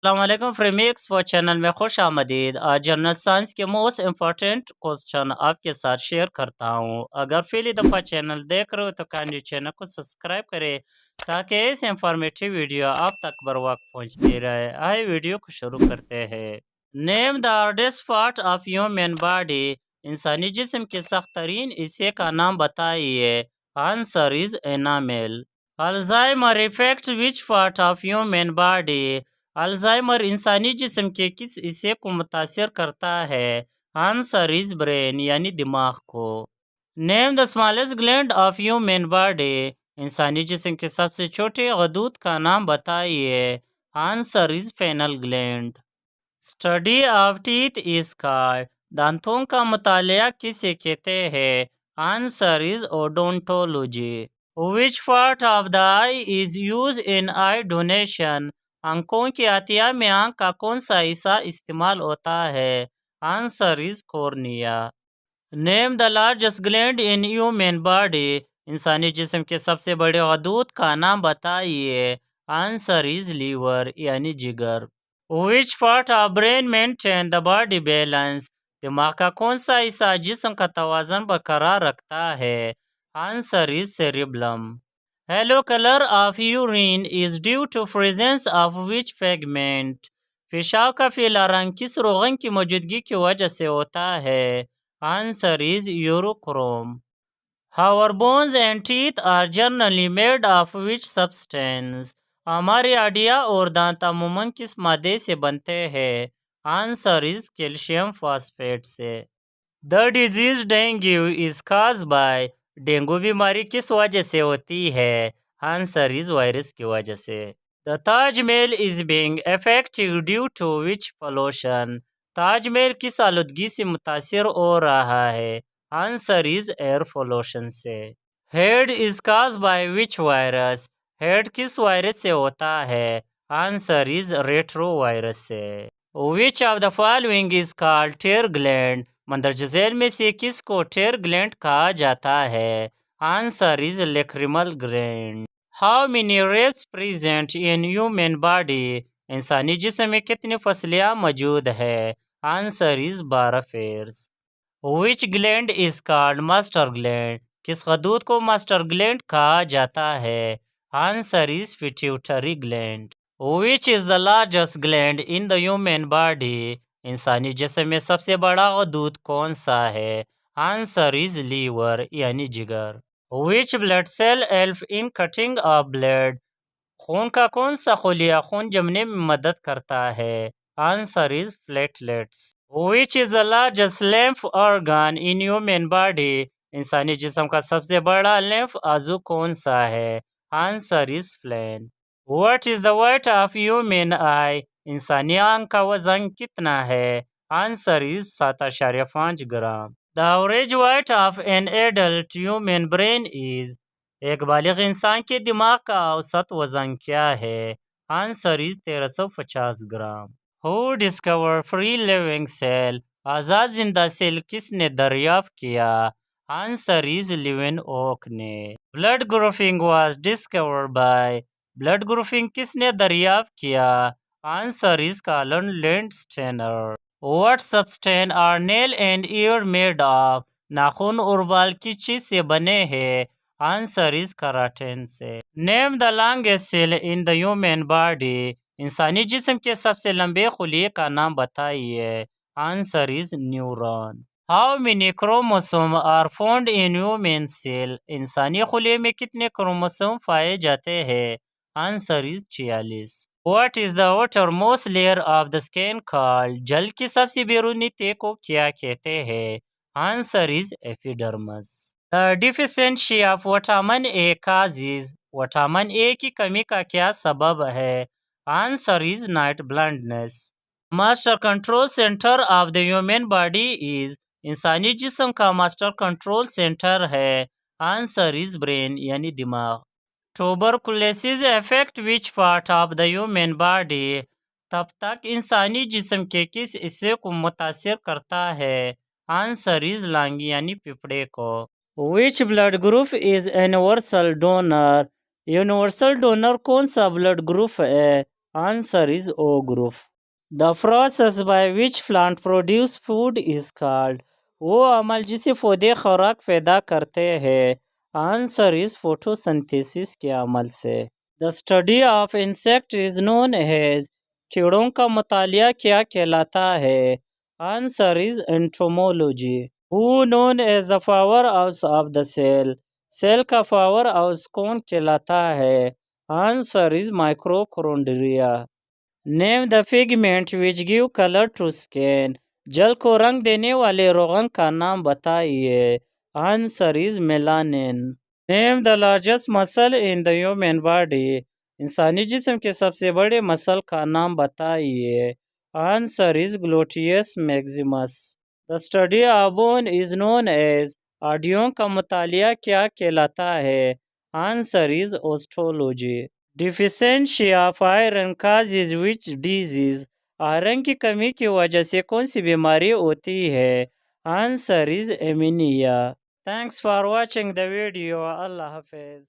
अस्सलामुअलैकुम फ्रेमी expo channel में खुश आमदीद। आज जनरल साइंस के मोस्ट इम्पॉर्टेंट क्वेश्चन आपके साथ शेयर करता हूँ। अगर पहली दफ़ा चैनल देख रहे हो तो काइंडली चैनल को सब्सक्राइब करें ताकि ऐसे इंफॉर्मेटिव वीडियो आप तक बर वक्त पहुँचती रहे। आइए वीडियो को शुरू करते हैं। Name the hardest part of human body. इंसानी जिस्म के सख्त तरीन हिस्से का नाम बताइए। Answer is enamel. Alzheimer effect which part of human body. Alzheimer इंसानी जिस्म के किस हिस्से को मुतासिर करता है। आंसर इज ब्रेन यानी दिमाग को। Name the smallest gland of human body. इंसानी जिस्म के सबसे छोटे गदूद का नाम बताइए। Answer is pineal gland. Study of teeth is called. दांतों का मुतालिया किसे कहते हैं। Answer is odontology. Which part of the eye is use in eye donation. आंखों की अतिया में आंख का कौन सा हिस्सा इस्तेमाल होता है। Answer is cornea. Name the largest gland in human body. इंसानी जिस्म के सबसे बड़े गदूद का नाम बताइए। आंसर इज लीवर यानी जिगर। विच part of brain maintain the body balance. दिमाग का कौन सा हिस्सा जिस्म का तवाज़ुन बरकरार रखता है। Answer is cerebellum. Yellow colour of urine is due to presence of which pigment. पेशाब का पीला रंग किस रोगन की मौजूदगी की वजह से होता है। Answer is urochrome. Our bones and teeth are generally made of which substance? हमारी हड्डियाँ और दांत अमूमन किस मादे से बनते हैं। आंसर इज कैल्शियम फॉस्फेट से। The disease dengue is caused by. Dengue बीमारी किस वजह से होती है। आंसर इज वायरस की वजह से। The Taj Mahal is being affected due to which pollution. Taj Mahal किस आलूदगी से मुतासिर हो रहा है। आंसर इज एयर पोल्यूशन से। AIDS is caused by which virus. AIDS किस वायरस से होता है। आंसर इज रेट्रो वायरस से। Which of the following is called tear gland. मंदरज झैल में से किसको टेयर ग्लैंड कहा जाता है। Answer is lacrimal gland. How many ribs present in human body. इंसानी जिस्म में कितनी फसलियाँ मौजूद है। Answer is 12 pairs. Which gland is called master gland. किस गदूद को मास्टर ग्लैंड कहा जाता है। Answer is pituitary gland. Which is the largest gland in the human body. इंसानी जिस्म में सबसे बड़ा गदूद कौन सा है। आंसर इज लीवर यानी जिगर। Which blood cell help in clotting of blood. खून का कौन सा खुलिया खून जमने में मदद करता है। Answer is platelets. Which is the largest lymph organ in human body. इंसानी जिस्म का सबसे बड़ा lymph आजू कौन सा है। Answer is spleen. What is the weight of human आई। इंसानी आंख का वजन कितना है। Answer is 7.5 gram. The average weight of an adult human brain is. एक बालिग इंसान के दिमाग का औसत वजन क्या है। Answer is 1350 gram. Who discover free living cell. आज़ाद जिंदा सेल किसने दरियाफ्त किया। आंसर इज लिवन ओक ने। Blood grouping was discovered by. Blood grouping किसने दरियाफ्त किया। Answer is Karl Landsteiner. What substance are nail and hair made of. नाखून और बाल किस चीज से बने हैं। आंसर इज कराटिन से। Name the longest cell in the human body. इंसानी जिस्म के सबसे लंबे खुलिये का नाम बताइए। Answer is neuron. How many chromosome are found in human cell. इंसानी खुलिये में कितने क्रोमोसोम पाए जाते हैं। Answer is 46। What is the outer most layer of the skin called. जल की सबसे बैरूनी तह को क्या कहते हैं। Answer is epidermis. The deficiency of vitamin A causes. Vitamin A की कमी का क्या सबब है। Answer is night blindness. Master control centre of the human body is. इंसानी जिस्म का मास्टर कंट्रोल सेंटर है। आंसर इज ब्रेन यानी दिमाग। Tuberculosis affect which part of the human body. तब तक इंसानी जिस्म के किस हिस्से को मुतासिर करता है। आंसर इज लंग यानी फेफड़े को। Which blood group is universal donor. Universal donor कौन सा ब्लड ग्रुप है। Answer is O group. The process by which plant produce food is called. वो अमल जिसे पौधे खुराक पैदा करते हैं। आंसर इज फोटोसिंथेसिस के अमल से। The study of insect is known as. कीड़ों का मुतालिया क्या कहलाता है। Answer is entomology. Who known as the power house of the cell. Cell का पावर हाउस कौन कहलाता है। Answer is mitochondria. Name the pigment which give colour to skin. जल को रंग देने वाले रोगन का नाम बताइए। Answer is melanin. Name the largest muscle in the human body. इंसानी जिस्म के सबसे बड़े मसल का नाम बताइए। Answer is gluteus maximus. The study of bone is known as. हड्डियों का मुतालिया क्या कहलाता है। Answer is osteology. Deficiency of iron causes which disease. Iron की कमी की वजह से कौन सी बीमारी होती है। Answer is anaemia. Thanks for watching the video. अल्लाह हाफिज।